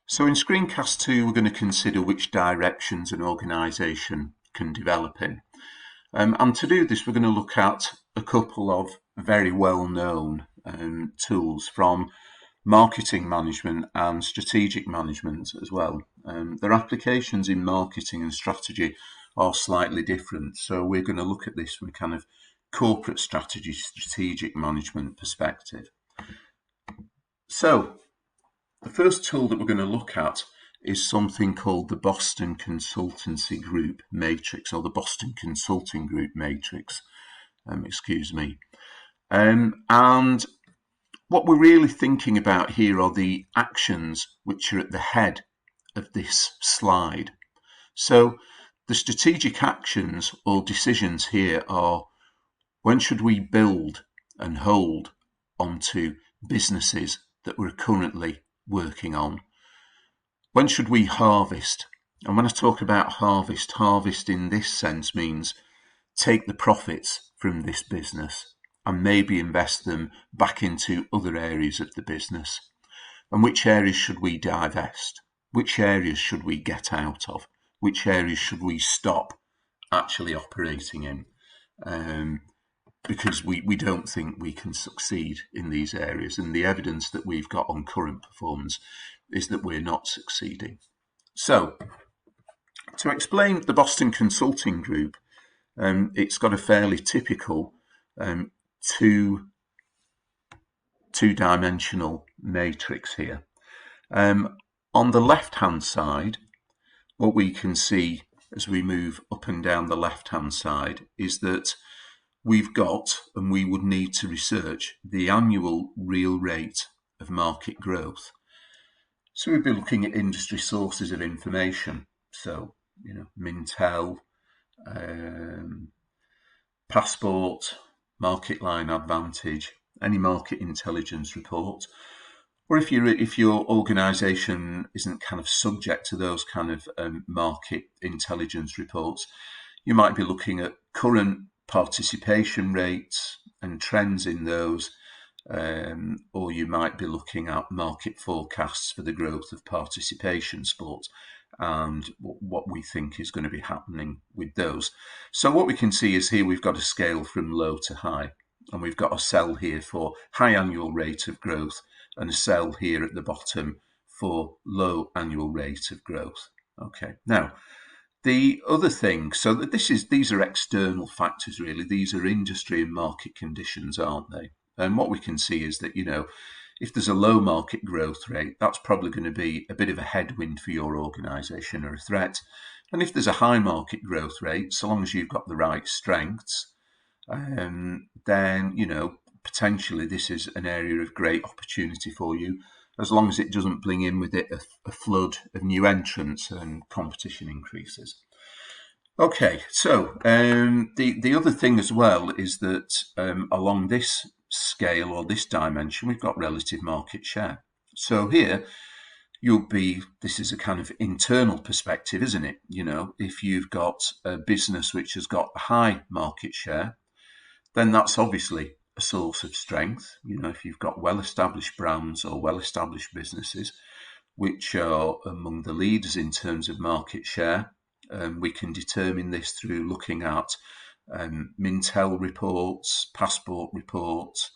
So in Screencast 2, we're going to consider which directions an organisation can develop in. And to do this, we're going to look at a couple of very well-known tools from marketing management and strategic management as well. Their applications in marketing and strategy are slightly different. So we're going to look at this from a kind of corporate strategy, strategic management perspective. So the first tool that we're going to look at is something called the Boston Consultancy Group Matrix, or the Boston Consulting Group Matrix, and what we're really thinking about here are the actions which are at the head of this slide. So the strategic actions or decisions here are: when should we build and hold onto businesses that we're currently working on? When should we harvest? And when I talk about harvest in this sense means take the profits from this business and maybe invest them back into other areas of the business. And which areas should we divest? Which areas should we get out of? Which areas should we stop actually operating in? Because we don't think we can succeed in these areas, and the evidence that we've got on current performance is that we're not succeeding. So, to explain the Boston Consulting Group, it's got a fairly typical two-dimensional matrix here. On the left-hand side, what we can see as we move up and down the left-hand side is that we've got, and we would need to research, the annual real rate of market growth. So we'd be looking at industry sources of information. So, Mintel, Passport, Market Line Advantage, any market intelligence report. Or if your organisation isn't kind of subject to those kind of market intelligence reports, you might be looking at current participation rates and trends in those, or you might be looking at market forecasts for the growth of participation sports and what we think is going to be happening with those. So what we can see is here we've got a scale from low to high, and we've got a cell here for high annual rate of growth and a cell here at the bottom for low annual rate of growth. Okay, now the other thing, so that these are external factors really. These are industry and market conditions, aren't they? And what we can see is that, if there's a low market growth rate, that's probably going to be a bit of a headwind for your organisation or a threat. And if there's a high market growth rate, so long as you've got the right strengths, then, potentially this is an area of great opportunity for you, as long as it doesn't bring in with it a flood of new entrants and competition increases. Okay, so the other thing as well is that along this scale or this dimension, we've got relative market share. So here, this is a kind of internal perspective, isn't it? If you've got a business which has got a high market share, then that's obviously a source of strength. If you've got well-established brands or well-established businesses which are among the leaders in terms of market share, we can determine this through looking at Mintel reports, Passport reports,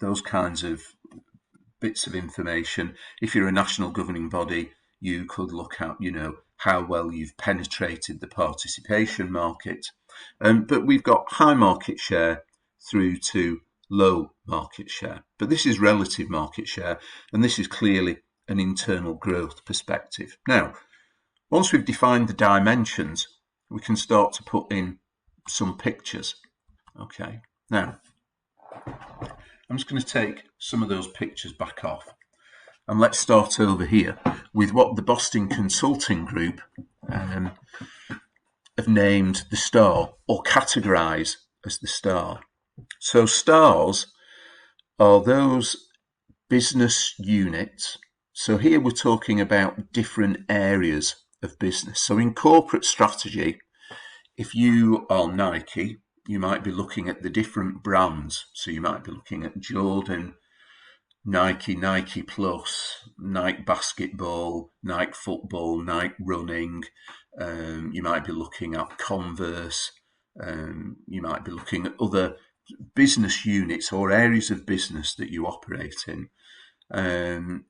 those kinds of bits of information. If you're a national governing body, you could look at, how well you've penetrated the participation market. But we've got high market share through to low market share. But this is relative market share, and this is clearly an internal growth perspective. Now, once we've defined the dimensions, we can start to put in some pictures. Okay, now, I'm just going to take some of those pictures back off. And let's start over here with what the Boston Consulting Group have named the star, or categorise as the star. So stars are those business units. So here we're talking about different areas of business. So in corporate strategy, if you are Nike, you might be looking at the different brands. So you might be looking at Jordan, Nike Plus, Nike basketball, Nike football, Nike running. You might be looking at Converse. You might be looking at other business units or areas of business that you operate in.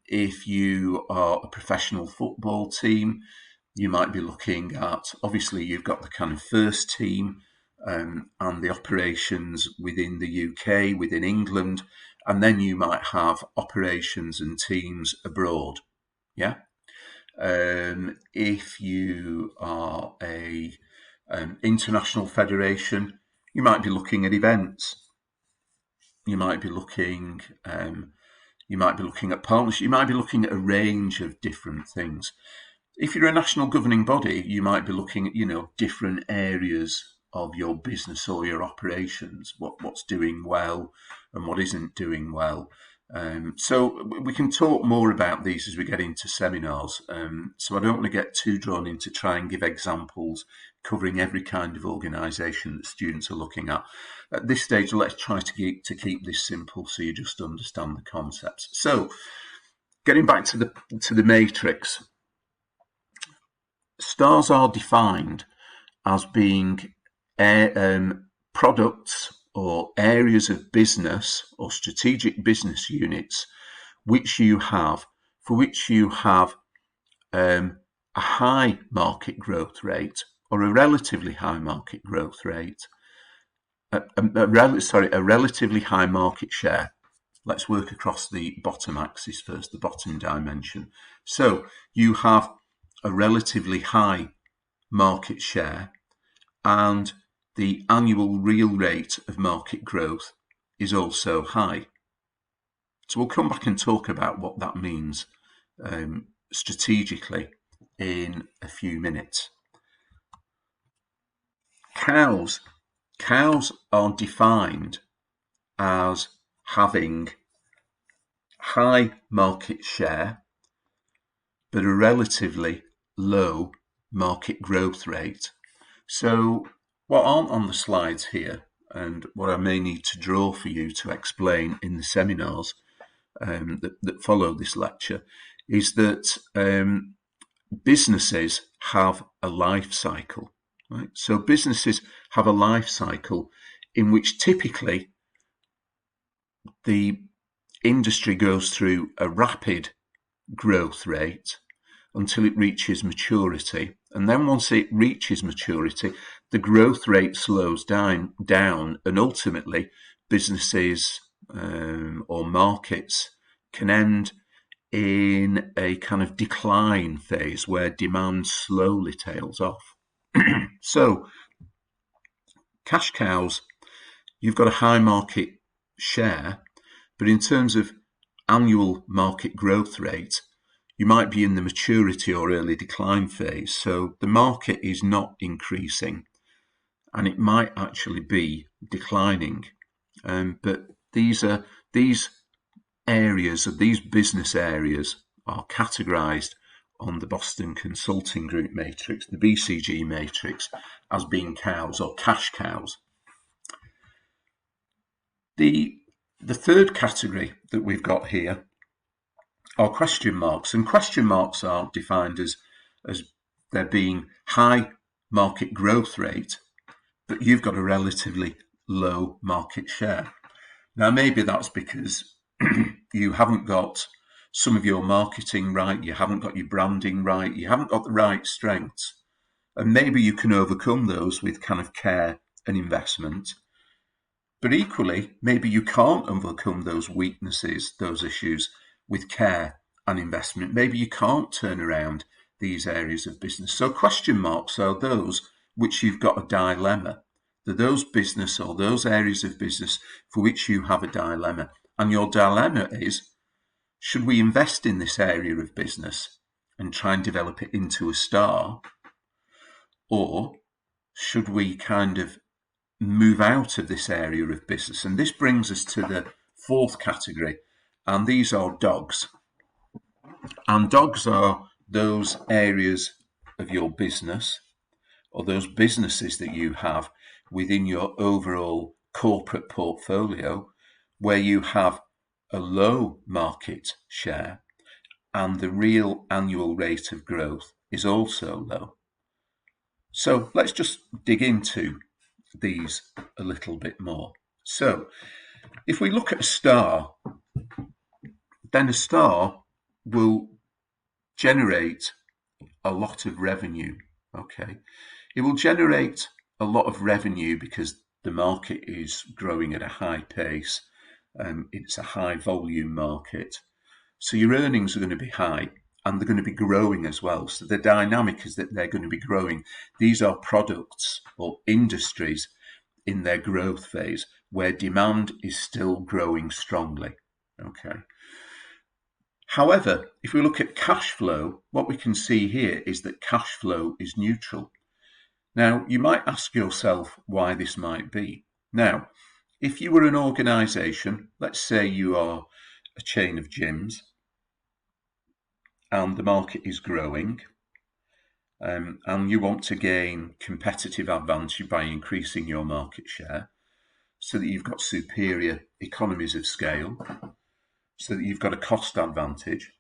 If you are a professional football team, you might be looking at, obviously, you've got the kind of first team and the operations within the UK, within England, and then you might have operations and teams abroad. Yeah. If you are a international federation, you might be looking at events. You might be looking at partnerships. You might be looking at a range of different things. If you're a national governing body, you might be looking at, different areas of your business or your operations, what's doing well and what isn't doing well. So we can talk more about these as we get into seminars. So I don't want to get too drawn into try and give examples covering every kind of organisation that students are looking at. At this stage, let's try to keep this simple so you just understand the concepts. So getting back to the matrix, stars are defined as being products or areas of business or strategic business units for which you have a high market growth rate or a relatively high market growth rate, a relatively high market share. Let's work across the bottom axis first, the bottom dimension. So you have a relatively high market share, and the annual real rate of market growth is also high. So we'll come back and talk about what that means strategically in a few minutes. Cows are defined as having high market share but a relatively low market growth rate. So what aren't on the slides here, and what I may need to draw for you to explain in the seminars that follow this lecture, is that businesses have a life cycle. Right? So businesses have a life cycle in which typically the industry goes through a rapid growth rate until it reaches maturity. And then once it reaches maturity, the growth rate slows down and ultimately businesses or markets can end in a kind of decline phase where demand slowly tails off. So cash cows, you've got a high market share, but in terms of annual market growth rate, you might be in the maturity or early decline phase. So the market is not increasing and it might actually be declining. But these business areas are categorized on the Boston Consulting Group matrix, the BCG matrix, as being cows or cash cows. The third category that we've got here are question marks, and question marks are defined as there being high market growth rate, but you've got a relatively low market share. Now, maybe that's because you haven't got some of your marketing right, you haven't got your branding right, you haven't got the right strengths, and maybe you can overcome those with kind of care and investment. But equally, maybe you can't overcome those weaknesses, those issues, with care and investment. Maybe you can't turn around these areas of business. So question marks are those which you've got a dilemma. They're those business or those areas of business for which you have a dilemma. And your dilemma is, should we invest in this area of business and try and develop it into a star? Or should we kind of move out of this area of business? And this brings us to the fourth category, and these are dogs. And dogs are those areas of your business or those businesses that you have within your overall corporate portfolio where you have a low market share, and the real annual rate of growth is also low. So let's just dig into these a little bit more. So if we look at a star, then a star will generate a lot of revenue. Okay, it will generate a lot of revenue because the market is growing at a high pace. It's a high volume market. So your earnings are going to be high and they're going to be growing as well. So the dynamic is that they're going to be growing. These are products or industries in their growth phase where demand is still growing strongly. Okay. However, if we look at cash flow, what we can see here is that cash flow is neutral. Now, you might ask yourself why this might be. Now, if you were an organization, let's say you are a chain of gyms, and the market is growing, and you want to gain competitive advantage by increasing your market share so that you've got superior economies of scale, so that you've got a cost advantage,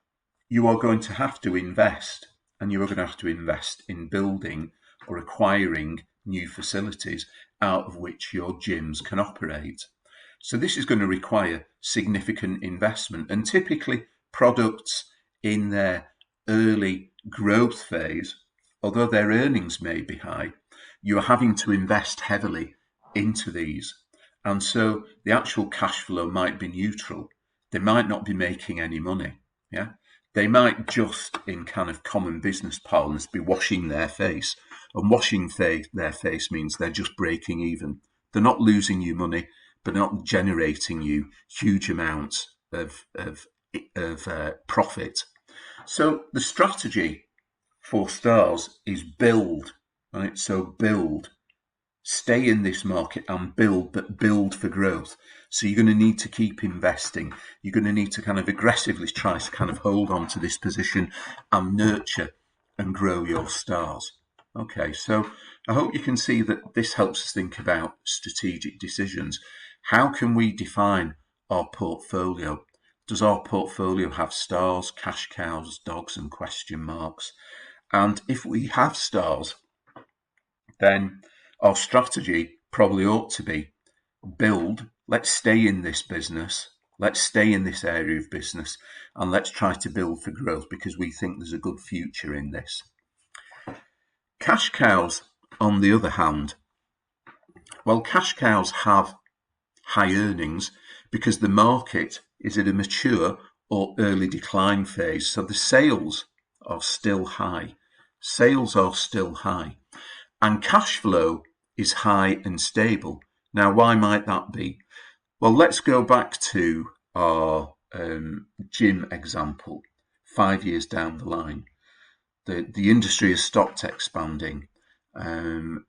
you are going to have to invest, and you are going to have to invest in building or acquiring new facilities out of which your gyms can operate. So this is going to require significant investment, and typically products in their early growth phase, although their earnings may be high, you are having to invest heavily into these. And so the actual cash flow might be neutral. They might not be making any money. Yeah. They might just, in kind of common business parlance, be washing their face. And washing their face means they're just breaking even. They're not losing you money, but not generating you huge amounts of profit. So the strategy for stars is build, right? So build, stay in this market and build, but build for growth. So you're going to need to keep investing. You're going to need to kind of aggressively try to kind of hold on to this position and nurture and grow your stars. Okay, so I hope you can see that this helps us think about strategic decisions. How can we define our portfolio? Does our portfolio have stars, cash cows, dogs, and question marks? And if we have stars, then our strategy probably ought to be build, let's stay in this business, let's stay in this area of business, and let's try to build for growth because we think there's a good future in this. Cash cows, on the other hand, well, cash cows have high earnings because the market is at a mature or early decline phase. So the sales are still high. Sales are still high. And cash flow is high and stable. Now, why might that be? Well, let's go back to our gym example 5 years down the line. The industry has stopped expanding.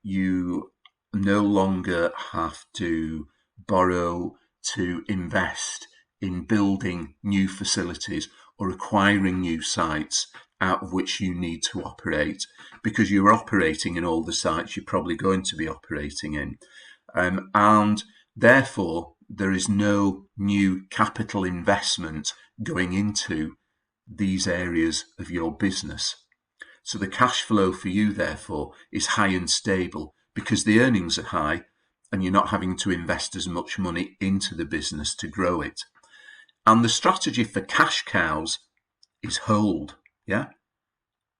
You no longer have to borrow to invest in building new facilities or acquiring new sites out of which you need to operate because you're operating in all the sites you're probably going to be operating in. And therefore, there is no new capital investment going into these areas of your business. So the cash flow for you, therefore, is high and stable because the earnings are high and you're not having to invest as much money into the business to grow it. And the strategy for cash cows is hold. Yeah.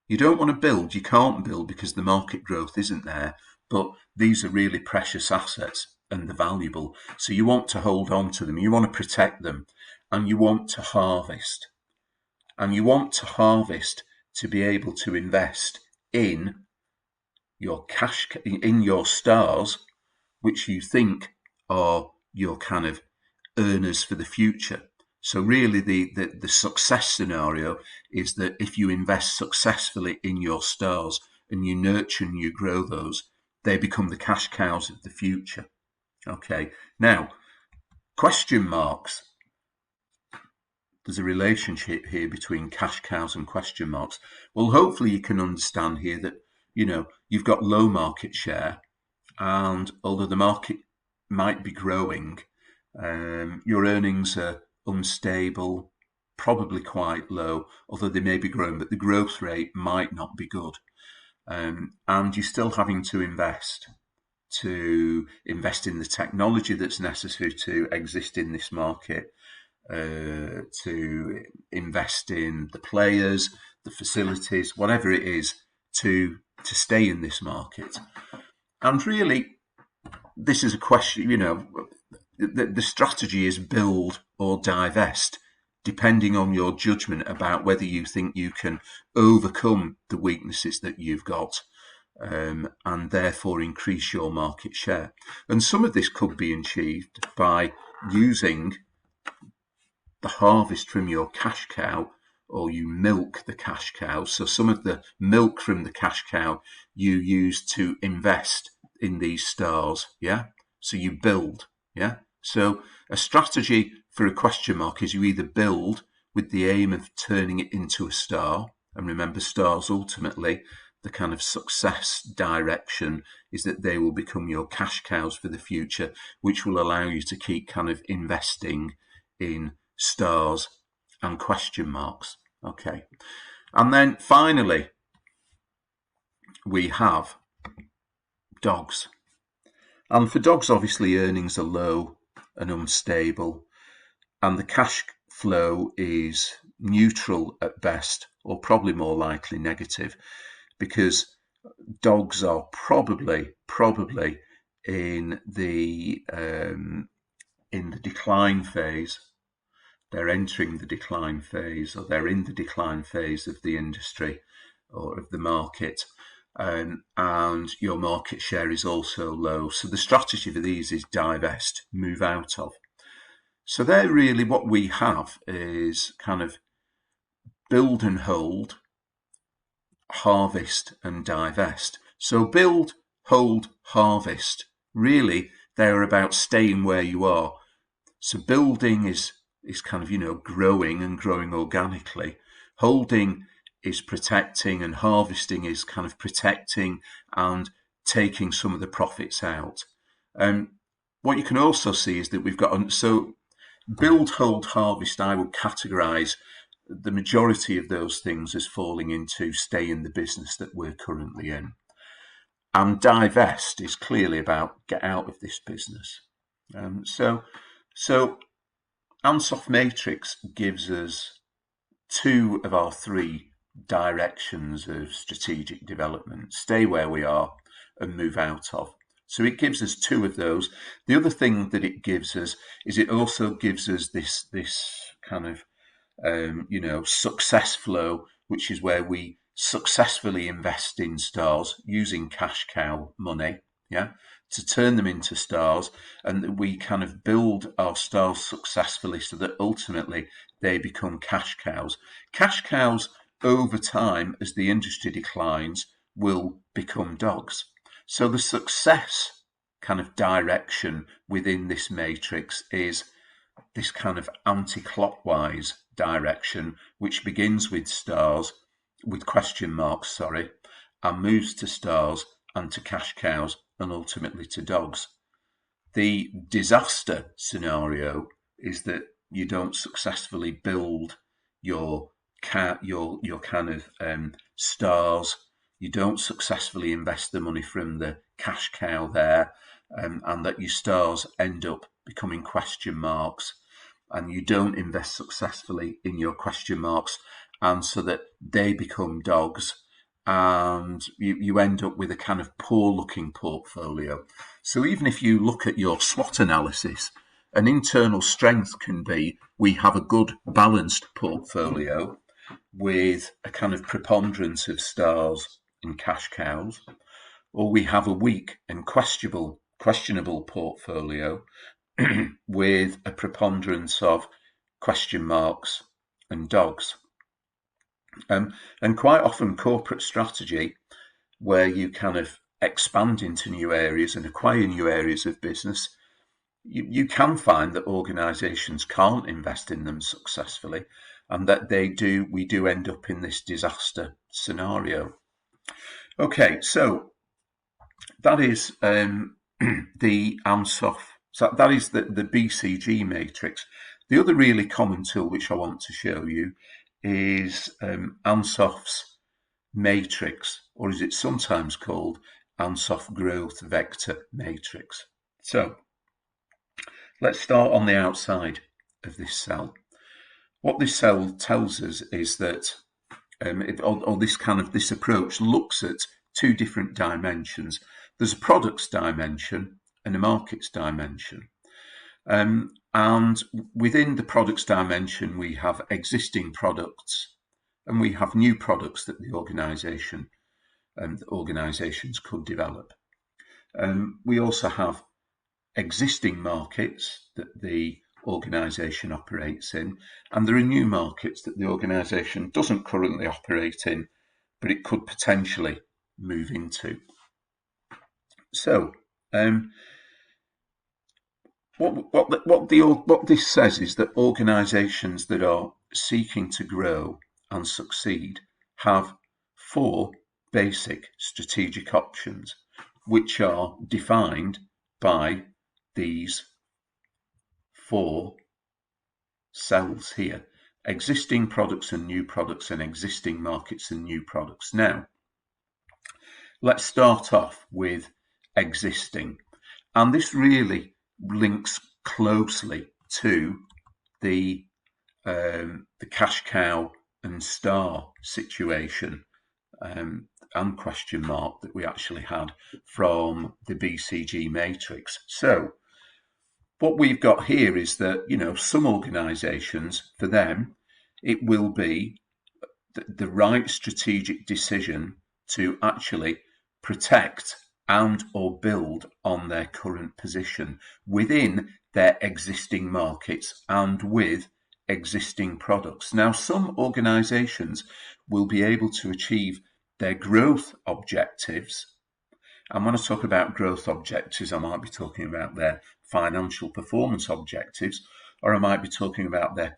You don't want to build, you can't build because the market growth isn't there, but these are really precious assets and they're valuable. So you want to hold on to them, you want to protect them, and you want to harvest. And you want to harvest to be able to invest in your cash, in your stars, which you think are your kind of earners for the future. So really the success scenario is that if you invest successfully in your stars and you nurture and you grow those, they become the cash cows of the future. Okay, now, question marks. There's a relationship here between cash cows and question marks. Well, hopefully you can understand here that, you've got low market share, and although the market might be growing, your earnings are unstable, probably quite low, although they may be growing, but the growth rate might not be good. And you're still having to invest in the technology that's necessary to exist in this market, to invest in the players, the facilities, whatever it is, to stay in this market. And really, this is a question, the strategy is build or divest, depending on your judgment about whether you think you can overcome the weaknesses that you've got, and therefore increase your market share. And some of this could be achieved by using the harvest from your cash cow, or you milk the cash cow. So some of the milk from the cash cow you use to invest in these stars, yeah? So you build, yeah? So a strategy for a question mark is you either build with the aim of turning it into a star, and remember, stars ultimately, the kind of success direction is that they will become your cash cows for the future, which will allow you to keep kind of investing in stars and question marks. Okay. And then finally, we have dogs. And for dogs, obviously, earnings are low and unstable, and the cash flow is neutral at best, or probably more likely negative, because dogs are probably in the decline phase. They're entering the decline phase, or they're in the decline phase of the industry or of the market. And your market share is also low. So the strategy for these is divest, move out of. So they're really what we have is kind of build and hold, harvest and divest. So build, hold, harvest, really they're about staying where you are. So building is kind of, growing and growing organically. Holding is protecting, and harvesting is kind of protecting and taking some of the profits out. What you can also see is that we've got, so build, hold, harvest, I would categorize the majority of those things as falling into stay in the business that we're currently in. And divest is clearly about get out of this business. So Ansoff Matrix gives us two of our three directions of strategic development: stay where we are and move out of. So it gives us two of those. The other thing that it gives us is it also gives us this kind of success flow, which is where we successfully invest in stars using cash cow money, yeah, to turn them into stars, and we kind of build our stars successfully so that ultimately they become cash cows. Cash cows over time, as the industry declines, will become dogs. So the success kind of direction within this matrix is this kind of anti-clockwise direction, which begins with stars, with question marks, and moves to stars and to cash cows and ultimately to dogs. The disaster scenario is that you don't successfully build your kind of stars. You don't successfully invest the money from the cash cow there, and that your stars end up becoming question marks, and you don't invest successfully in your question marks, and so that they become dogs, and you end up with a kind of poor looking portfolio. So even if you look at your SWOT analysis, an internal strength can be we have a good balanced portfolio with a kind of preponderance of stars and cash cows, or we have a weak and questionable portfolio with a preponderance of question marks and dogs. And quite often corporate strategy, where you kind of expand into new areas and acquire new areas of business, you can find that organizations can't invest in them successfully, and that we do end up in this disaster scenario. Okay, so that is the Ansoff. So that is the BCG matrix. The other really common tool which I want to show you is Ansof's matrix, or is it sometimes called Ansoff Growth Vector Matrix. So let's start on the outside of this cell. What this cell tells us is that this approach looks at two different dimensions. There's a products dimension and a markets dimension. And within the products dimension, we have existing products and we have new products that the organizations could develop. We also have existing markets that the organization operates in, and there are new markets that the organization doesn't currently operate in, but it could potentially move into. So, what this says is that organizations that are seeking to grow and succeed have 4 basic strategic options, which are defined by these 4 cells here: existing products and new products, and existing markets and new products. Now, let's start off with existing, and this really links closely to the cash cow and star situation and question mark that we actually had from the BCG matrix. So what we've got here is that, some organizations, for them, it will be the right strategic decision to actually protect and or build on their current position within their existing markets and with existing products. Now, some organizations will be able to achieve their growth objectives. And when I talk about growth objectives, I might be talking about their financial performance objectives, or I might be talking about their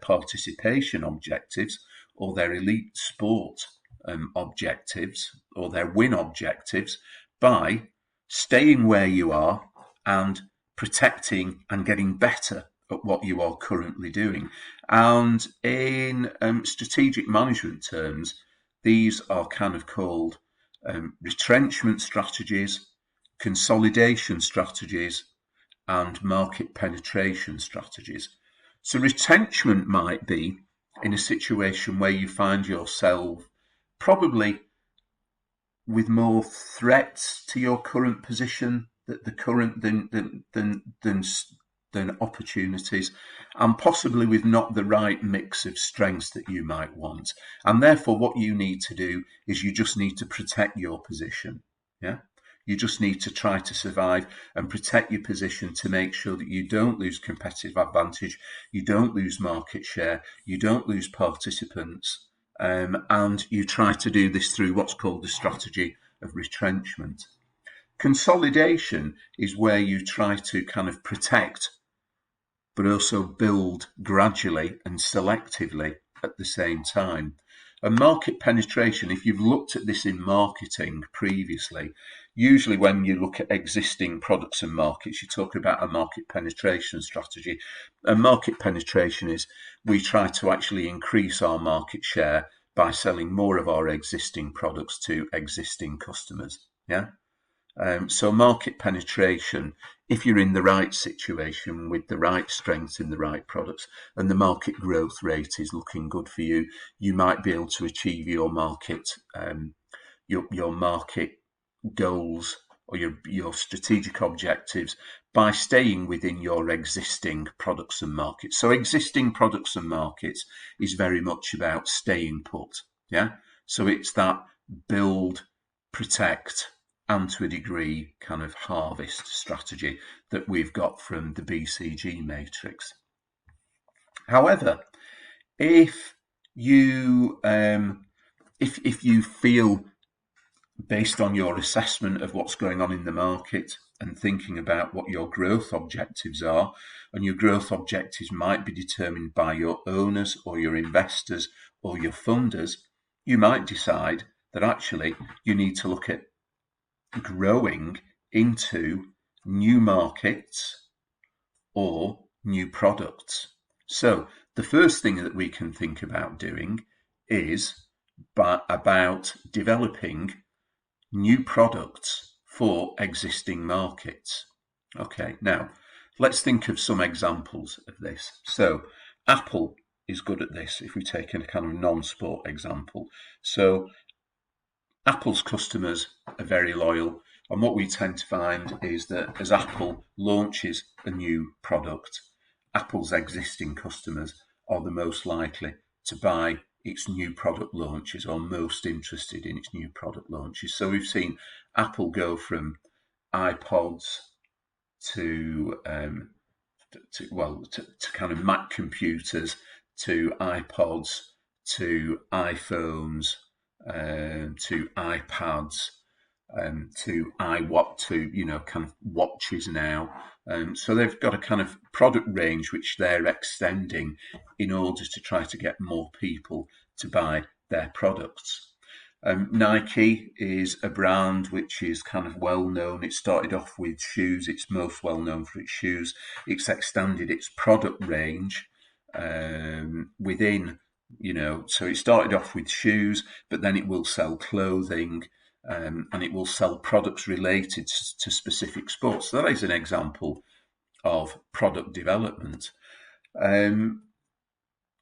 participation objectives, or their elite sport objectives, or their win objectives, by staying where you are and protecting and getting better at what you are currently doing. And in strategic management terms, these are kind of called retrenchment strategies, consolidation strategies, and market penetration strategies. So retrenchment might be in a situation where you find yourself probably with more threats to your current position than opportunities, and possibly with not the right mix of strengths that you might want. And therefore, what you need to do is you just need to protect your position. Yeah. You just need to try to survive and protect your position to make sure that you don't lose competitive advantage, you don't lose market share, you don't lose participants, and you try to do this through what's called the strategy of retrenchment. Consolidation is where you try to kind of protect, but also build gradually and selectively at the same time. And market penetration, if you've looked at this in marketing previously, usually when you look at existing products and markets, you talk about a market penetration strategy. And market penetration is we try to actually increase our market share by selling more of our existing products to existing customers. Yeah. So market penetration, if you're in the right situation with the right strengths in the right products and the market growth rate is looking good for you, you might be able to achieve your market your market goals or your strategic objectives by staying within your existing products and markets. So existing products and markets is very much about staying put. Yeah. So it's that build, protect, and to a degree kind of harvest strategy that we've got from the BCG matrix. However, if you feel, based on your assessment of what's going on in the market and thinking about what your growth objectives are, and your growth objectives might be determined by your owners or your investors or your funders, you might decide that actually you need to look at growing into new markets or new products. So the first thing that we can think about doing is about developing new products for existing markets. Okay, now let's think of some examples of this. So Apple is good at this if we take a kind of non-sport example. So Apple's customers are very loyal, and what we tend to find is that as Apple launches a new product, Apple's existing customers are the most likely to buy its new product launches or most interested in its new product launches. So we've seen Apple go from iPods to kind of Mac computers, to iPods, to iPhones, to iPads, to kind of watches now. So they've got a kind of product range which they're extending in order to try to get more people to buy their products. Nike is a brand which is kind of well known. It started off with shoes. It's most well known for its shoes. It's extended its product range within, so it started off with shoes, but then it will sell clothing, and it will sell products related to specific sports. So that is an example of product development.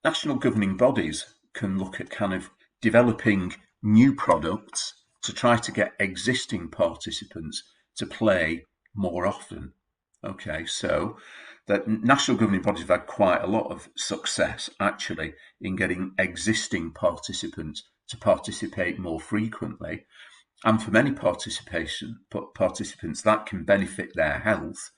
National governing bodies can look at kind of developing new products to try to get existing participants to play more often. Okay, so that national governing bodies have had quite a lot of success actually in getting existing participants to participate more frequently. And for many participants, that can benefit their health.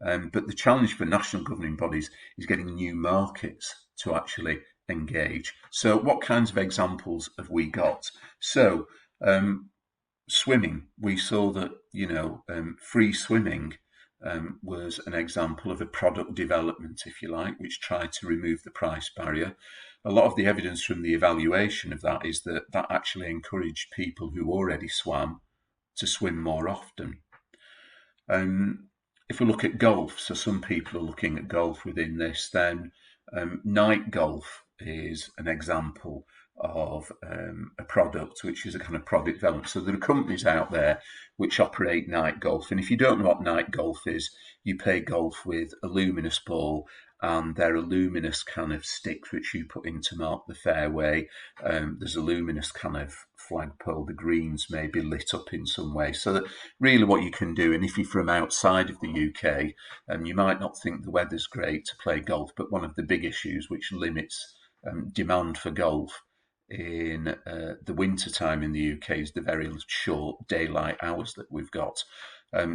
But the challenge for national governing bodies is getting new markets to actually engage. So what kinds of examples have we got? So swimming, we saw that, free swimming was an example of a product development, if you like, which tried to remove the price barrier. A lot of the evidence from the evaluation of that is that that actually encouraged people who already swam to swim more often. If we look at golf, so some people are looking at golf within this, then night golf is an example of a product which is a kind of product development. So there are companies out there which operate night golf, and if you don't know what night golf is, you play golf with a luminous ball, and there are luminous kind of sticks which you put in to mark the fairway. There's a luminous kind of flagpole. The greens may be lit up in some way. So that really what you can do, and if you're from outside of the UK, you might not think the weather's great to play golf, but one of the big issues which limits demand for golf in the winter time in the UK is the very short daylight hours that we've got.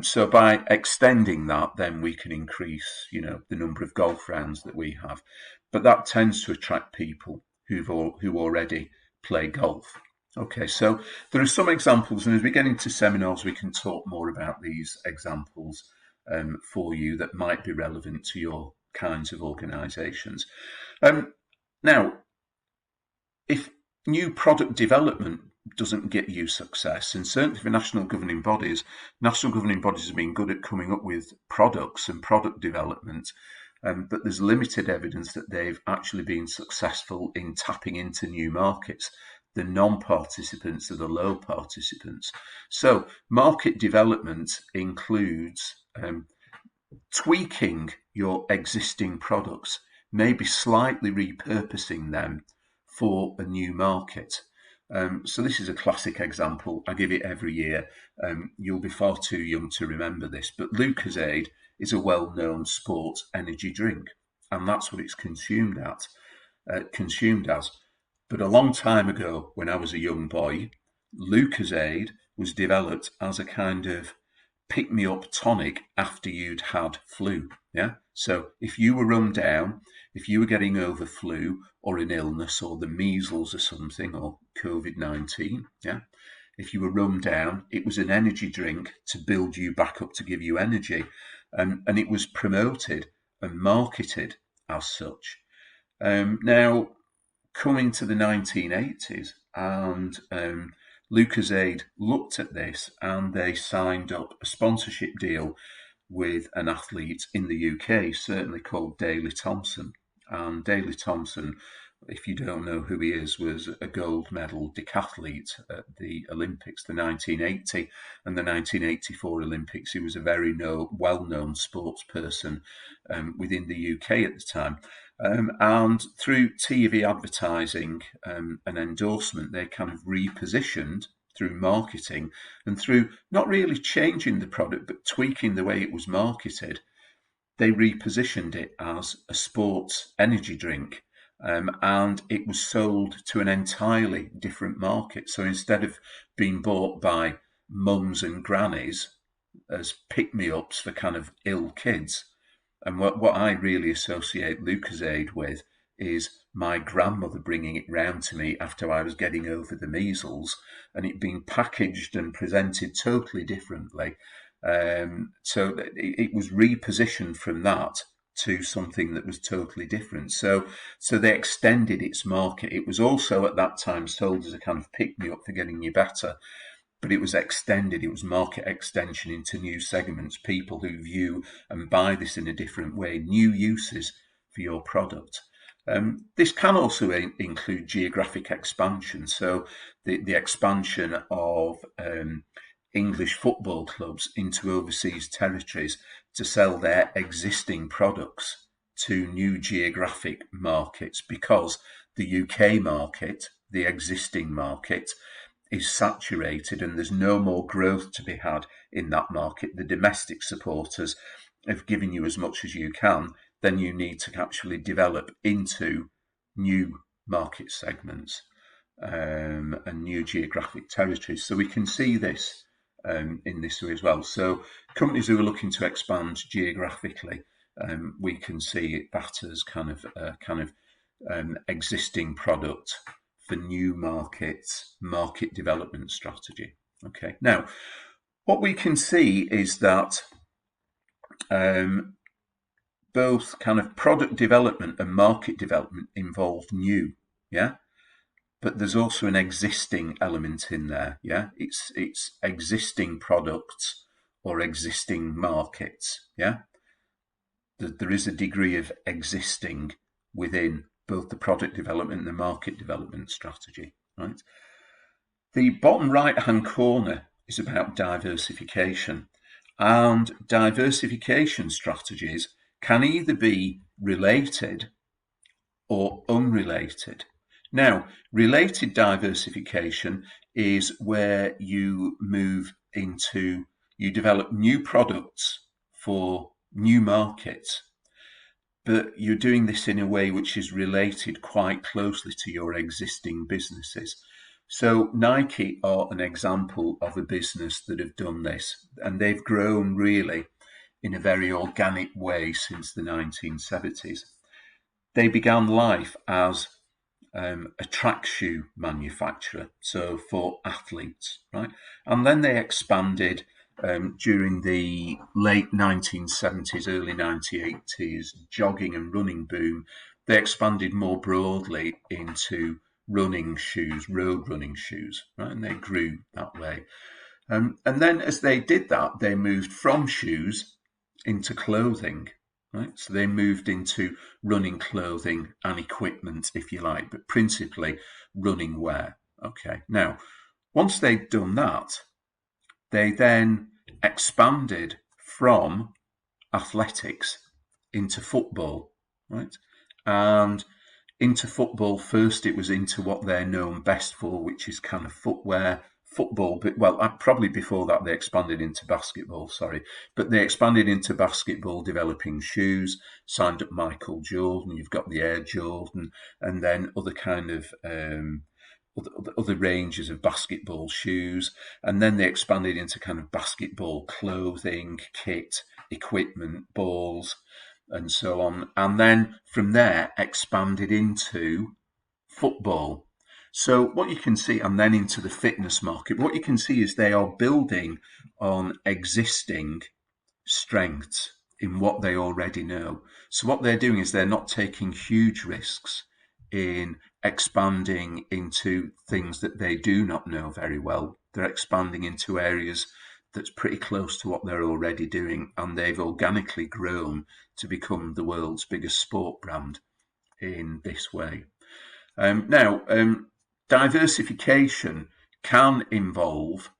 So by extending that, then we can increase, the number of golf rounds that we have. But that tends to attract people who already play golf. Okay, so there are some examples, and as we get into seminars, we can talk more about these examples for you that might be relevant to your kinds of organisations. Now, if new product development doesn't get you success, and certainly for national governing bodies have been good at coming up with products and product development, but there's limited evidence that they've actually been successful in tapping into new markets. The non-participants are the low participants. So market development includes tweaking your existing products, maybe slightly repurposing them for a new market. So this is a classic example. I give it every year. You'll be far too young to remember this, but Lucozade is a well-known sports energy drink, and that's what it's consumed as. But a long time ago, when I was a young boy, Lucozade was developed as a kind of pick-me-up tonic after you'd had flu. Yeah. So if you were run down, if you were getting over flu or an illness or the measles or something or COVID-19, yeah, if you were run down, it was an energy drink to build you back up, to give you energy, and it was promoted and marketed as such. Now, coming to the 1980s, and Lucozade looked at this and they signed up a sponsorship deal with an athlete in the UK, certainly called Daley Thompson. And Daley Thompson, if you don't know who he is, was a gold medal decathlete at the Olympics, the 1980 and the 1984 Olympics. He was a very well-known sports person within the UK at the time. And through TV advertising and endorsement, they kind of repositioned through marketing and through not really changing the product, but tweaking the way it was marketed. They repositioned it as a sports energy drink. And it was sold to an entirely different market. So instead of being bought by mums and grannies as pick-me-ups for kind of ill kids, and what I really associate Lucozade with is my grandmother bringing it round to me after I was getting over the measles, and it being packaged and presented totally differently. So it was repositioned from that to something that was totally different. So they extended its market. It was also at that time sold as a kind of pick-me-up for getting you better, but it was extended. It was market extension into new segments, people who view and buy this in a different way, new uses for your product. This can also include geographic expansion. So the expansion of English football clubs into overseas territories to sell their existing products to new geographic markets, because the UK market, the existing market, is saturated and there's no more growth to be had in that market. The domestic supporters have given you as much as you can, then you need to actually develop into new market segments and new geographic territories. So we can see this in this way as well. So companies who are looking to expand geographically, we can see that as kind of existing product for new markets, market development strategy. Okay, now what we can see is that both kind of product development and market development involve new, yeah, but there's also an existing element in there, yeah. It's existing products or existing markets, yeah. There is a degree of existing within both the product development and the market development strategy, right? The bottom right-hand corner is about diversification, and diversification strategies can either be related or unrelated. Now, related diversification is where you develop new products for new markets, but you're doing this in a way which is related quite closely to your existing businesses. So Nike are an example of a business that have done this, and they've grown really in a very organic way since the 1970s. They began life as a track shoe manufacturer, so for athletes, right? And then they expanded during the late 1970s, early 1980s, jogging and running boom. They expanded more broadly into running shoes, road running shoes, right? And they grew that way. And then as they did that, they moved from shoes into clothing, right? So they moved into running clothing and equipment, if you like, but principally running wear. Okay. Now, once they'd done that, they then expanded from athletics into football, right? And into football, first it was into what they're known best for, which is kind of footwear, football. But probably before that they expanded into basketball, but they expanded into basketball, developing shoes, signed up Michael Jordan, you've got the Air Jordan, and then other kind of other ranges of basketball shoes. And then they expanded into kind of basketball clothing, kit, equipment, balls, and so on. And then from there expanded into football. So what you can see, and then into the fitness market, what you can see is they are building on existing strengths in what they already know. So what they're doing is they're not taking huge risks in expanding into things that they do not know very well. They're expanding into areas that's pretty close to what they're already doing, and they've organically grown to become the world's biggest sport brand in this way. Now, diversification can involve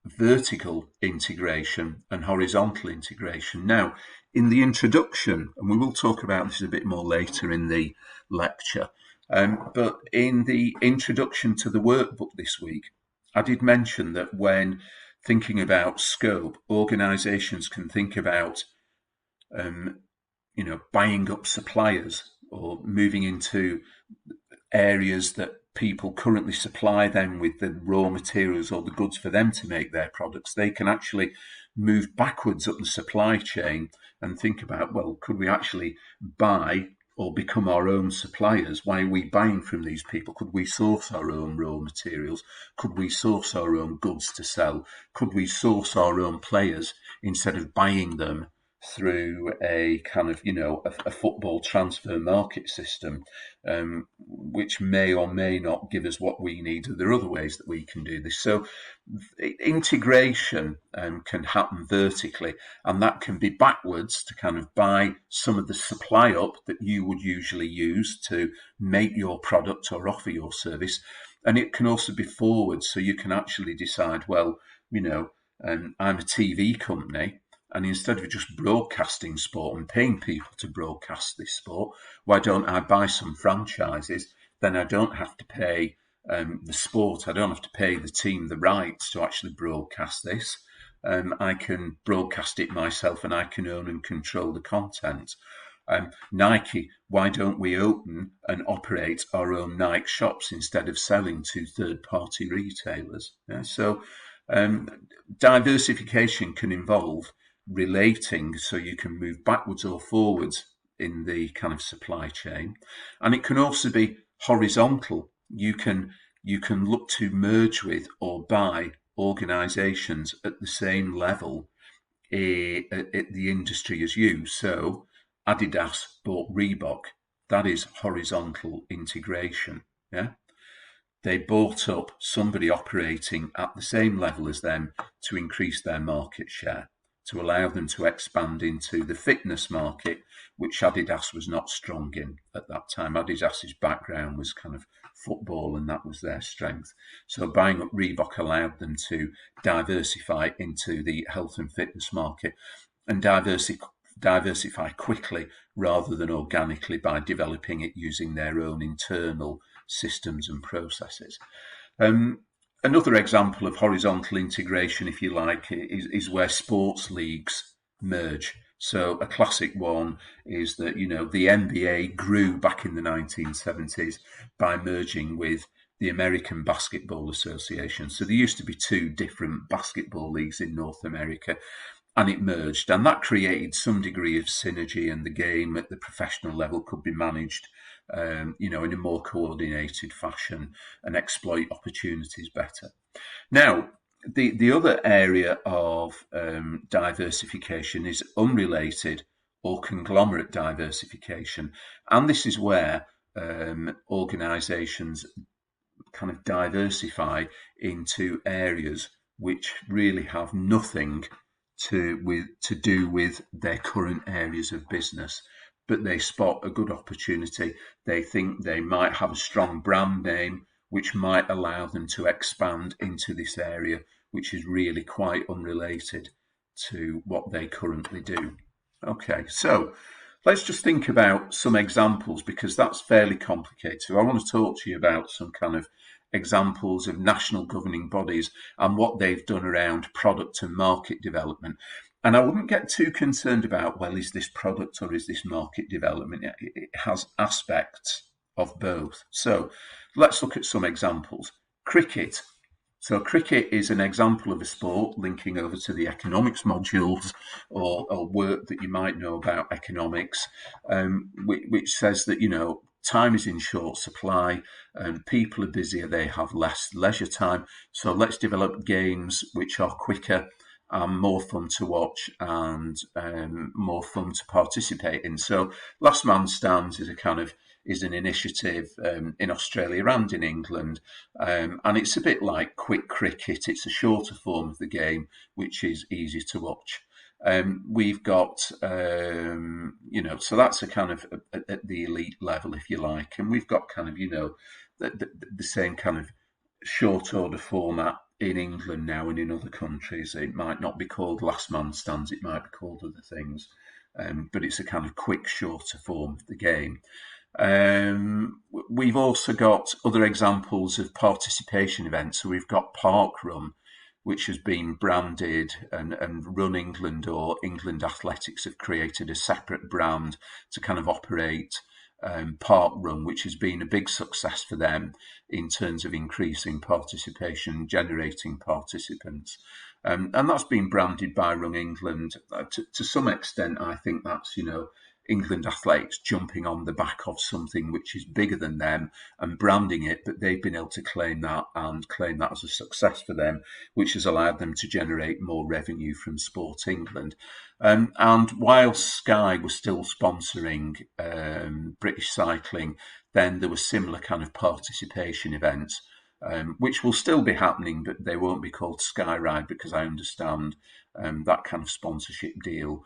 vertical integration and horizontal integration. Now, in the introduction, and we will talk about this a bit more later in the lecture, but in the introduction to the workbook this week, I did mention that when thinking about scope, organisations can think about buying up suppliers or moving into areas that people currently supply them with the raw materials or the goods for them to make their products. They can actually move backwards up the supply chain and think about, well, could we actually buy or become our own suppliers? Why are we buying from these people? Could we source our own raw materials? Could we source our own goods to sell? Could we source our own players instead of buying them through a kind of, a football transfer market system, which may or may not give us what we need? There are other ways that we can do this. So integration can happen vertically, and that can be backwards to kind of buy some of the supply up that you would usually use to make your product or offer your service. And it can also be forward, so you can actually decide, well, I'm a TV company, and instead of just broadcasting sport and paying people to broadcast this sport, why don't I buy some franchises? Then I don't have to pay the sport. I don't have to pay the team the rights to actually broadcast this. I can broadcast it myself, and I can own and control the content. Nike, why don't we open and operate our own Nike shops instead of selling to third-party retailers? Yeah, so diversification can involve relating, so you can move backwards or forwards in the kind of supply chain, and it can also be horizontal. You can look to merge with or buy organizations at the same level at the industry as you. So Adidas bought Reebok. That is horizontal integration. Yeah, they bought up somebody operating at the same level as them to increase their market share, to allow them to expand into the fitness market, which Adidas was not strong in at that time. Adidas's background was kind of football, and that was their strength. So buying up Reebok allowed them to diversify into the health and fitness market, and diversify quickly rather than organically by developing it using their own internal systems and processes. Another example of horizontal integration, if you like, is where sports leagues merge. So a classic one is that, the NBA grew back in the 1970s by merging with the American Basketball Association. So there used to be two different basketball leagues in North America, and it merged. And that created some degree of synergy, and the game at the professional level could be managed in a more coordinated fashion and exploit opportunities better. Now, the other area of diversification is unrelated or conglomerate diversification. And this is where organizations kind of diversify into areas which really have nothing to do with their current areas of business, but they spot a good opportunity. They think they might have a strong brand name which might allow them to expand into this area, which is really quite unrelated to what they currently do. Okay, so let's just think about some examples, because that's fairly complicated. So I want to talk to you about some kind of examples of national governing bodies and what they've done around product and market development. And I wouldn't get too concerned about, well, is this product or is this market development? It has aspects of both. So let's look at some examples. Cricket. So cricket is an example of a sport linking over to the economics modules or work that you might know about economics, which says that, time is in short supply and people are busier, they have less leisure time. So let's develop games which are quicker and more fun to watch and more fun to participate in. So Last Man Stands is a kind of is an initiative in Australia and in England, and it's a bit like quick cricket. It's a shorter form of the game, which is easy to watch. We've got, so that's a kind of at the elite level, if you like, and we've got kind of, the same kind of short order format in England now and in other countries. It might not be called last man stands, it might be called other things, but it's a kind of quick, shorter form of the game. We've also got other examples of participation events. So we've got Park Run, which has been branded, and Run England or England Athletics have created a separate brand to kind of operate Park Run, which has been a big success for them in terms of increasing participation, generating participants. And that's been branded by Run England. To some extent, I think that's, England Athletics jumping on the back of something which is bigger than them and branding it, but they've been able to claim that as a success for them, which has allowed them to generate more revenue from Sport England. And while Sky was still sponsoring British cycling, then there were similar kind of participation events, which will still be happening, but they won't be called Sky Ride, because I understand that kind of sponsorship deal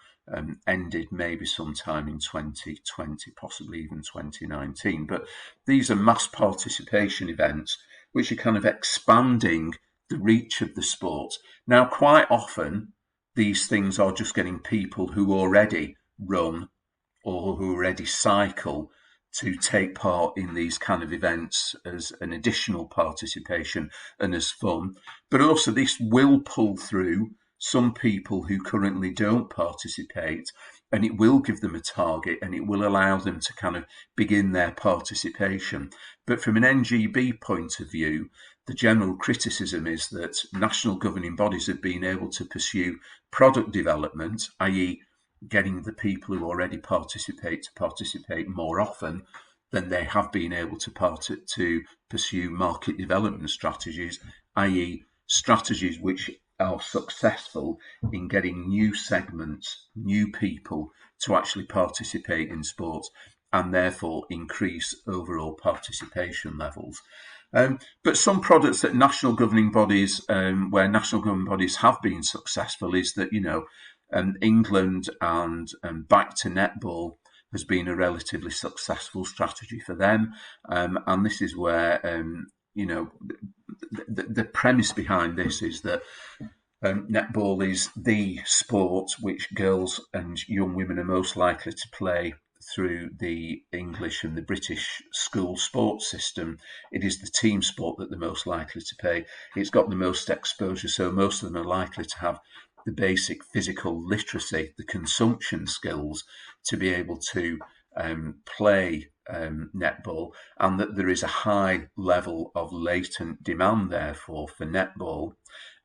ended maybe sometime in 2020, possibly even 2019. But these are mass participation events which are kind of expanding the reach of the sport. Now, quite often, these things are just getting people who already run or who already cycle to take part in these kind of events as an additional participation and as fun. But also this will pull through some people who currently don't participate, and it will give them a target and it will allow them to kind of begin their participation. But from an NGB point of view, the general criticism is that national governing bodies have been able to pursue product development, i.e. getting the people who already participate to participate more often than they have been able to pursue market development strategies, i.e. strategies which are successful in getting new segments, new people to actually participate in sports and therefore increase overall participation levels. But some products that national governing bodies, where national governing bodies have been successful, is that, England and Back to Netball has been a relatively successful strategy for them. And this is where, the premise behind this is that netball is the sport which girls and young women are most likely to play through the English and the British school sports system. It is the team sport that they're most likely to play. It's got the most exposure, so most of them are likely to have the basic physical literacy, the consumption skills to be able to play netball, and that there is a high level of latent demand, therefore, for netball.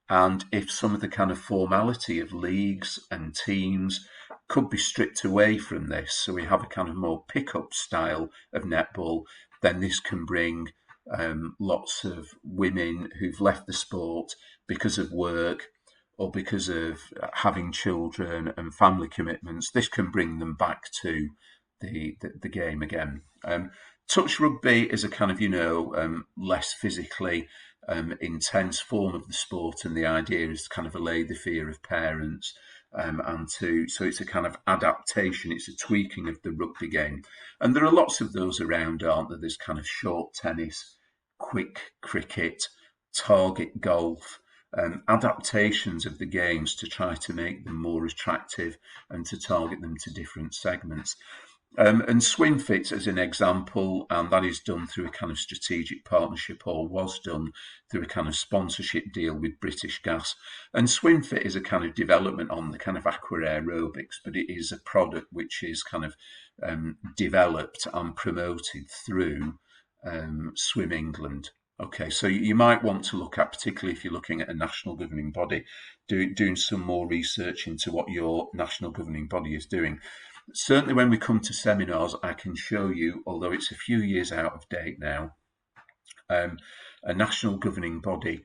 And if some of the kind of formality of leagues and teams could be stripped away from this, so we have a kind of more pick-up style of netball, then this can bring lots of women who've left the sport because of work or because of having children and family commitments. This can bring them back to the game again. Touch rugby is a kind of, less physically intense form of the sport, and the idea is to kind of allay the fear of parents, so it's a kind of adaptation, it's a tweaking of the rugby game. And there are lots of those around, aren't there? There's kind of short tennis, quick cricket, target golf, adaptations of the games to try to make them more attractive and to target them to different segments. And SwimFit as an example, and that is done through a kind of strategic partnership, or was done through a kind of sponsorship deal with British Gas. And SwimFit is a kind of development on the kind of aqua aerobics, but it is a product which is kind of developed and promoted through Swim England. Okay, so you might want to look at, particularly if you're looking at a national governing body, doing some more research into what your national governing body is doing. Certainly when we come to seminars, I can show you, although it's a few years out of date now, a national governing body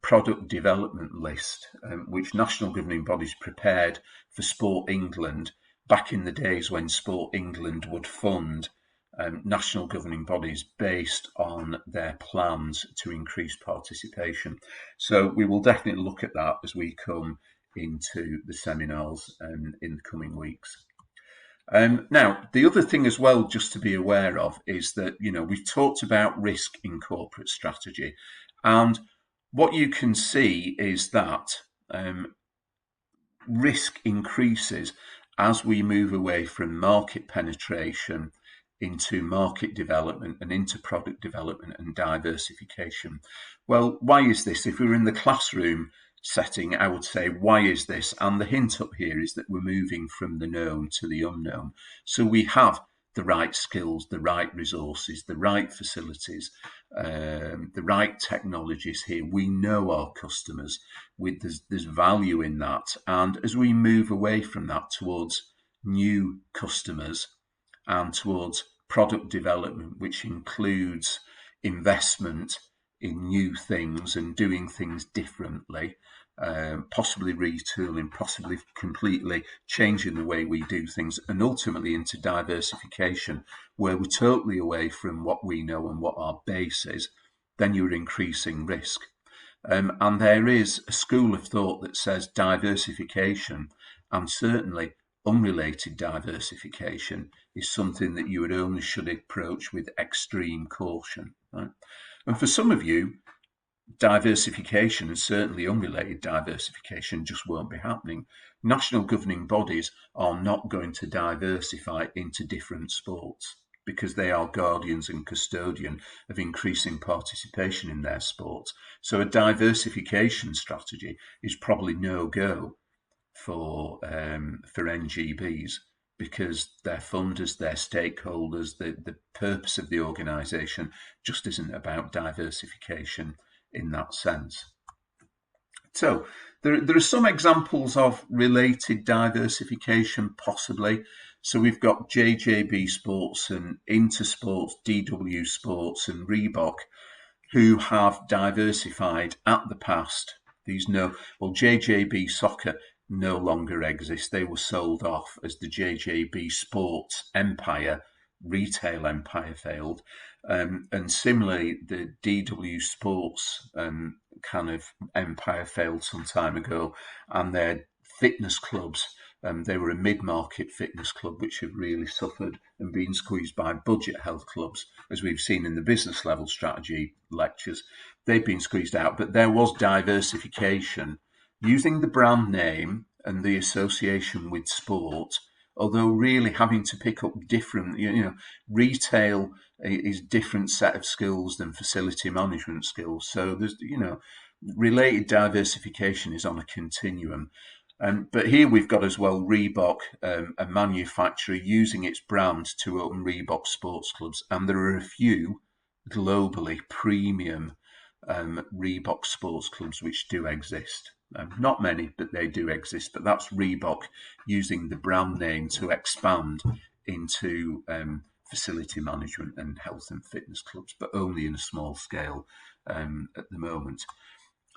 product development list, which national governing bodies prepared for Sport England back in the days when Sport England would fund national governing bodies based on their plans to increase participation. So we will definitely look at that as we come into the seminars in the coming weeks. Now, the other thing as well, just to be aware of, is that, we've talked about risk in corporate strategy. And what you can see is that risk increases as we move away from market penetration into market development and into product development and diversification. Well, why is this? If we were in the classroom setting, I would say, why is this? And the hint up here is that we're moving from the known to the unknown. So we have the right skills, the right resources, the right facilities, the right technologies here. We know our customers. There's value in that. And as we move away from that towards new customers and towards product development, which includes investment in new things and doing things differently, possibly retooling, possibly completely changing the way we do things, and ultimately into diversification, where we're totally away from what we know and what our base is, then you're increasing risk. And there is a school of thought that says diversification, and certainly unrelated diversification, is something that you would only should approach with extreme caution. Right? And for some of you, diversification, and certainly unrelated diversification, just won't be happening. National governing bodies are not going to diversify into different sports because they are guardians and custodian of increasing participation in their sports. So a diversification strategy is probably no go for NGBs, because their funders, their stakeholders, the purpose of the organisation just isn't about diversification in that sense. So there are some examples of related diversification, possibly. So we've got JJB Sports and Intersports, DW Sports and Reebok, who have diversified at the past. JJB Soccer no longer exists. They were sold off as the JJB Sports empire, retail empire, failed. And similarly, the DW Sports kind of empire failed some time ago, and their fitness clubs, they were a mid-market fitness club which have really suffered and been squeezed by budget health clubs, as we've seen in the business level strategy lectures. They've been squeezed out, but there was diversification using the brand name and the association with sport, although really having to pick up different, retail is different set of skills than facility management skills. So there's, related diversification is on a continuum. But here we've got as well Reebok, a manufacturer, using its brand to open Reebok sports clubs. And there are a few globally premium Reebok sports clubs which do exist. Not many, but they do exist. But that's Reebok using the brand name to expand into facility management and health and fitness clubs, but only in a small scale at the moment.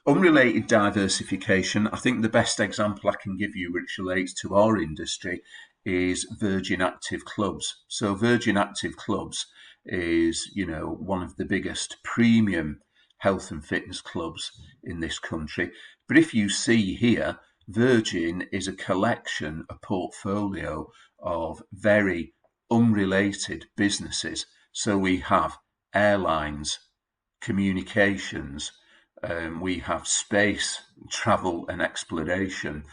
Unrelated diversification, I think the best example I can give you which relates to our industry is Virgin Active Clubs. So Virgin Active Clubs is, one of the biggest premium health and fitness clubs in this country. But if you see here, Virgin is a collection, a portfolio of very unrelated businesses. So we have airlines, communications, we have space, travel and exploration.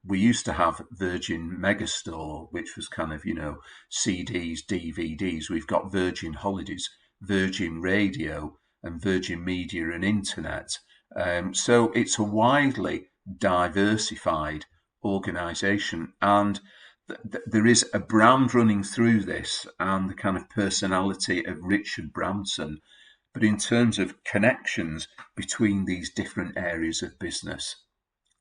We used to have Virgin Megastore, which was kind of, CDs, DVDs. We've got Virgin Holidays, Virgin Radio, and Virgin Media and Internet. So it's a widely diversified organisation, and there is a brand running through this and the kind of personality of Richard Branson. But in terms of connections between these different areas of business,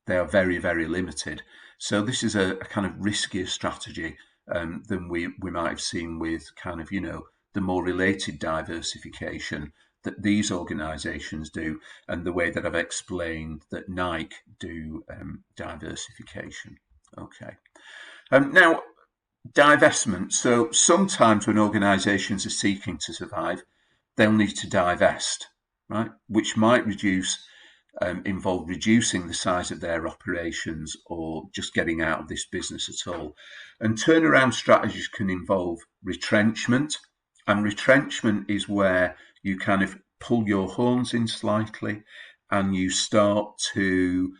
they are very, very limited. So this is a kind of riskier strategy than we might have seen with kind of, the more related diversification that these organisations do, and the way that I've explained that Nike do diversification. Okay. Now, Divestment. So sometimes when organisations are seeking to survive, they'll need to divest, right? Which might involve reducing the size of their operations or just getting out of this business at all. And turnaround strategies can involve retrenchment. And retrenchment is where you kind of pull your horns in slightly and you start to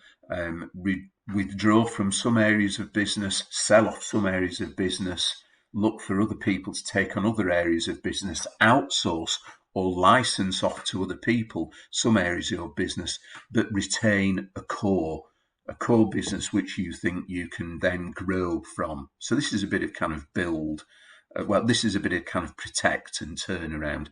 withdraw from some areas of business, sell off some areas of business, look for other people to take on other areas of business, outsource or license off to other people some areas of your business, but retain a core business which you think you can then grow from. So this is a bit of kind of build. This is a bit of kind of protect and turn around.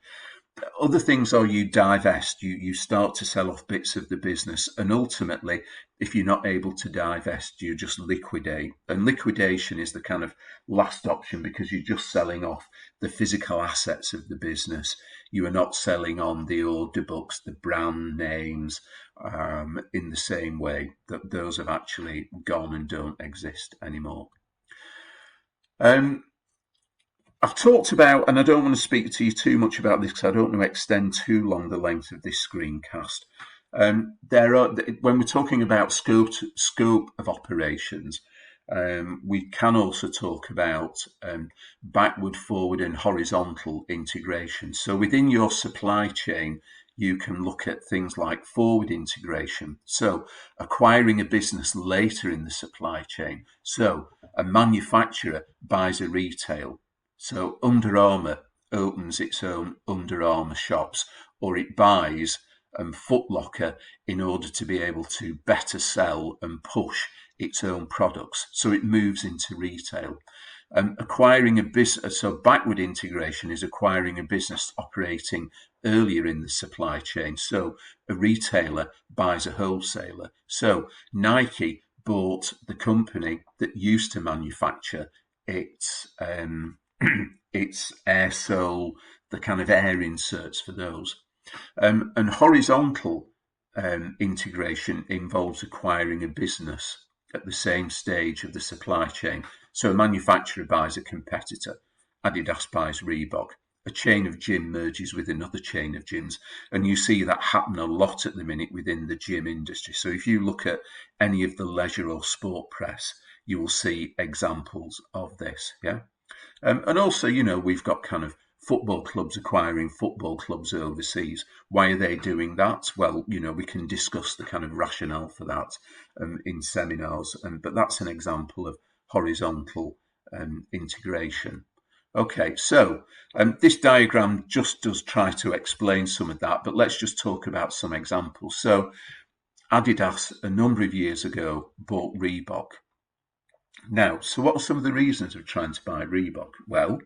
Other things are you divest, you start to sell off bits of the business, and ultimately, if you're not able to divest, you just liquidate. And liquidation is the kind of last option because you're just selling off the physical assets of the business. You are not selling on the order books, the brand names, in the same way that those have actually gone and don't exist anymore. I've talked about, and I don't want to speak to you too much about this because I don't want to extend too long the length of this screencast. When we're talking about scope of operations, we can also talk about backward, forward, and horizontal integration. So within your supply chain, you can look at things like forward integration. So acquiring a business later in the supply chain. So a manufacturer buys a retail. So Under Armour opens its own Under Armour shops, or it buys Foot Locker in order to be able to better sell and push its own products. So it moves into retail. Acquiring a business, so backward integration is acquiring a business operating earlier in the supply chain. So a retailer buys a wholesaler. So Nike bought the company that used to manufacture its air sole, the kind of air inserts for those. And horizontal integration involves acquiring a business at the same stage of the supply chain. So a manufacturer buys a competitor. Adidas buys Reebok. A chain of gym merges with another chain of gyms. And you see that happen a lot at the minute within the gym industry. So if you look at any of the leisure or sport press, you will see examples of this. Yeah. And also, we've got kind of football clubs acquiring football clubs overseas. Why are they doing that? Well, we can discuss the kind of rationale for that in seminars, but that's an example of horizontal integration. Okay, so this diagram just does try to explain some of that, but let's just talk about some examples. So Adidas, a number of years ago, bought Reebok. Now, so what are some of the reasons of trying to buy Reebok? Well,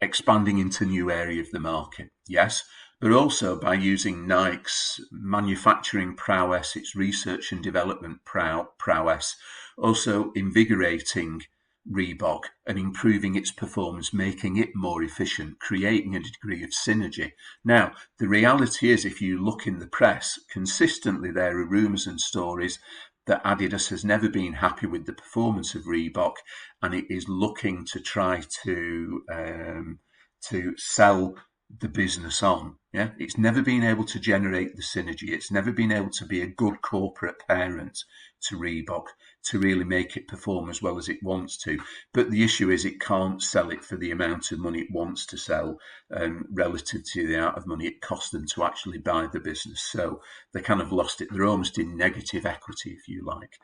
expanding into new area of the market, yes, but also by using Nike's manufacturing prowess, its research and development prowess, also invigorating Reebok and improving its performance, making it more efficient, creating a degree of synergy. Now, the reality is, if you look in the press, consistently there are rumours and stories that Adidas has never been happy with the performance of Reebok, and it is looking to try to sell the business on. Yeah, it's never been able to generate the synergy. It's never been able to be a good corporate parent to Reebok to really make it perform as well as it wants to. But the issue is it can't sell it for the amount of money it wants to sell relative to the amount of money it costs them to actually buy the business. So they kind of lost it. They're almost in negative equity, if you like.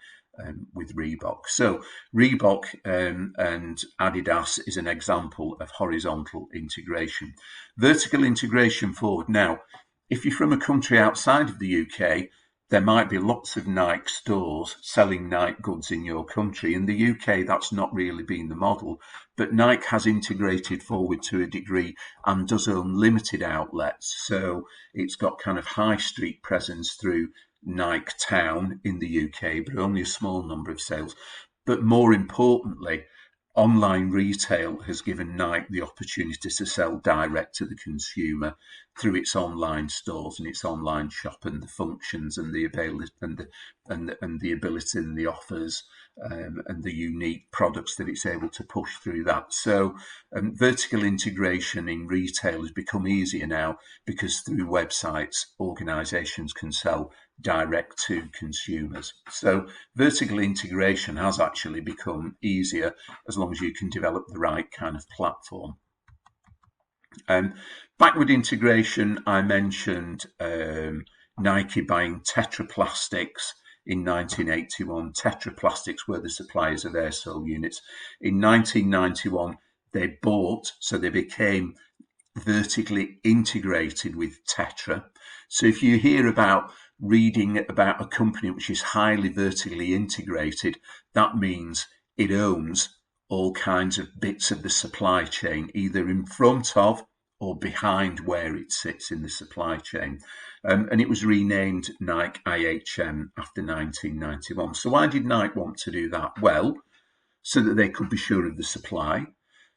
With Reebok. So Reebok and Adidas is an example of horizontal integration. Vertical integration forward. Now, if you're from a country outside of the UK, there might be lots of Nike stores selling Nike goods in your country. In the UK, that's not really been the model, but Nike has integrated forward to a degree and does own limited outlets. So it's got kind of high street presence through Nike Town in the UK, but only a small number of sales. But more importantly, online retail has given Nike the opportunity to sell direct to the consumer through its online stores and its online shop, and the functions and the ability and the ability and the offers, and the unique products that it's able to push through that. So vertical integration in retail has become easier now, because through websites, organisations can sell direct to consumers. So vertical integration has actually become easier, as long as you can develop the right kind of platform. Backward integration, I mentioned Nike buying Tetra Plastics in 1981. Tetra Plastics were the suppliers of air sole units. In 1991, they bought, so they became vertically integrated with Tetra. So if you hear about reading about a company which is highly vertically integrated, that means it owns all kinds of bits of the supply chain, either in front of or behind where it sits in the supply chain. And it was renamed Nike IHM after 1991. So why did Nike want to do that? Well, so that they could be sure of the supply,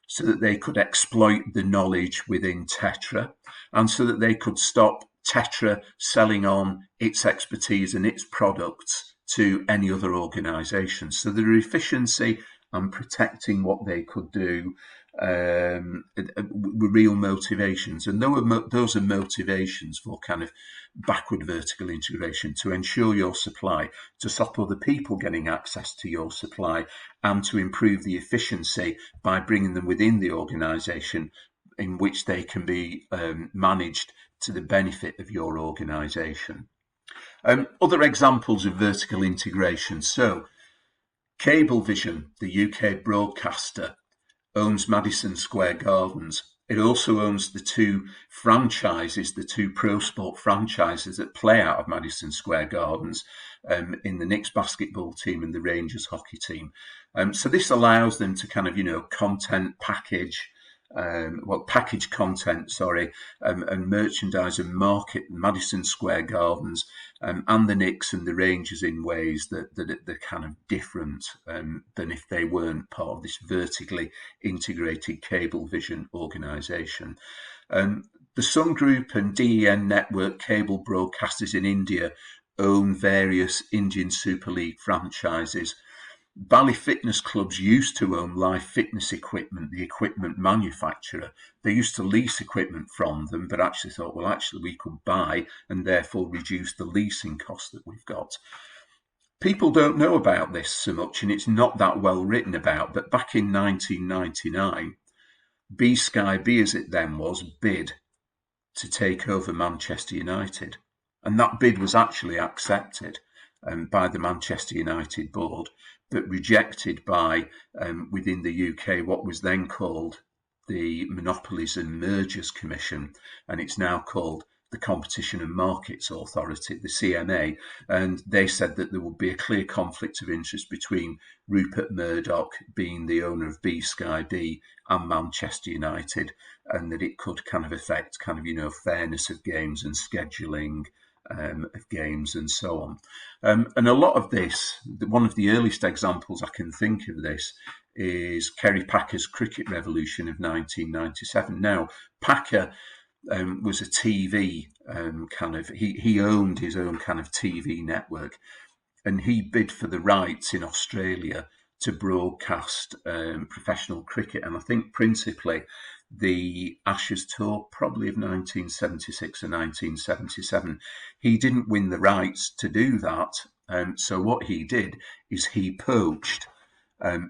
so that they could exploit the knowledge within Tetra, and so that they could stop Tetra selling on its expertise and its products to any other organisation. So their efficiency and protecting what they could do were real motivations, and those are motivations for kind of backward vertical integration, to ensure your supply, to stop other people getting access to your supply, and to improve the efficiency by bringing them within the organisation, in which they can be managed to the benefit of your organisation. Other examples of vertical integration. So Cablevision, the UK broadcaster, owns Madison Square Gardens. It also owns the two franchises, the two pro sport franchises that play out of Madison Square Gardens, in the Knicks basketball team and the Rangers hockey team. So this allows them to kind of, content package, package content, and merchandise and market Madison Square Gardens and the Knicks and the Rangers in ways that are kind of different than if they weren't part of this vertically integrated Cablevision organisation. The Sun Group and DEN Network cable broadcasters in India own various Indian Super League franchises. Bally fitness clubs used to own Life Fitness Equipment, the equipment manufacturer. They used to lease equipment from them, but actually thought, well, actually we could buy and therefore reduce the leasing cost that we've got. People don't know about this so much, and it's not that well written about, but back in 1999, B-Sky-B, as it then was, bid to take over Manchester United. And that bid was actually accepted by the Manchester United board, but rejected by, within the UK, what was then called the Monopolies and Mergers Commission, and it's now called the Competition and Markets Authority, the CMA, and they said that there would be a clear conflict of interest between Rupert Murdoch being the owner of B-Sky-B and Manchester United, and that it could kind of affect fairness of games and scheduling of games and so on. And a lot of this, one of the earliest examples I can think of this is Kerry Packer's Cricket Revolution of 1997. Now, Packer was a TV he owned his own kind of TV network, and he bid for the rights in Australia to broadcast professional cricket, and I think principally the Ashes tour, probably of 1976 or 1977. He didn't win the rights to do that, so what he did is he poached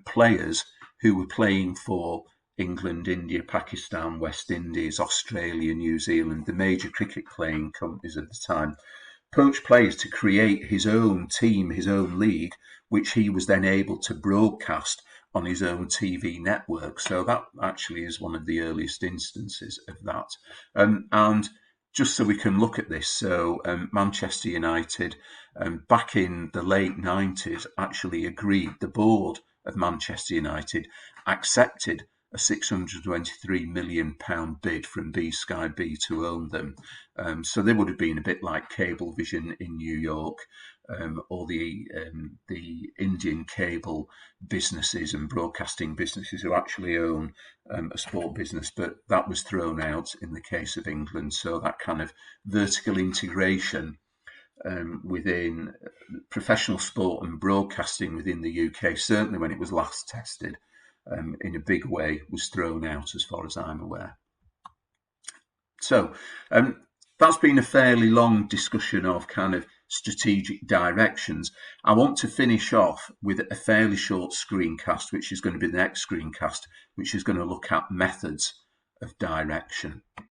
players who were playing for England, India, Pakistan, West Indies, Australia, New Zealand, the major cricket playing companies at the time, poached players to create his own team, his own league, which he was then able to broadcast on his own TV network. So that actually is one of the earliest instances of that. And just so we can look at this, so Manchester United, back in the late 90s, actually agreed, the board of Manchester United accepted a £623 million bid from Sky B to own them. So they would have been a bit like Cablevision in New York, or the Indian cable businesses and broadcasting businesses who actually own a sport business, but that was thrown out in the case of England. So that kind of vertical integration within professional sport and broadcasting within the UK, certainly when it was last tested in a big way, was thrown out as far as I'm aware. So that's been a fairly long discussion of kind of strategic directions. I want to finish off with a fairly short screencast, which is going to be the next screencast, which is going to look at methods of direction.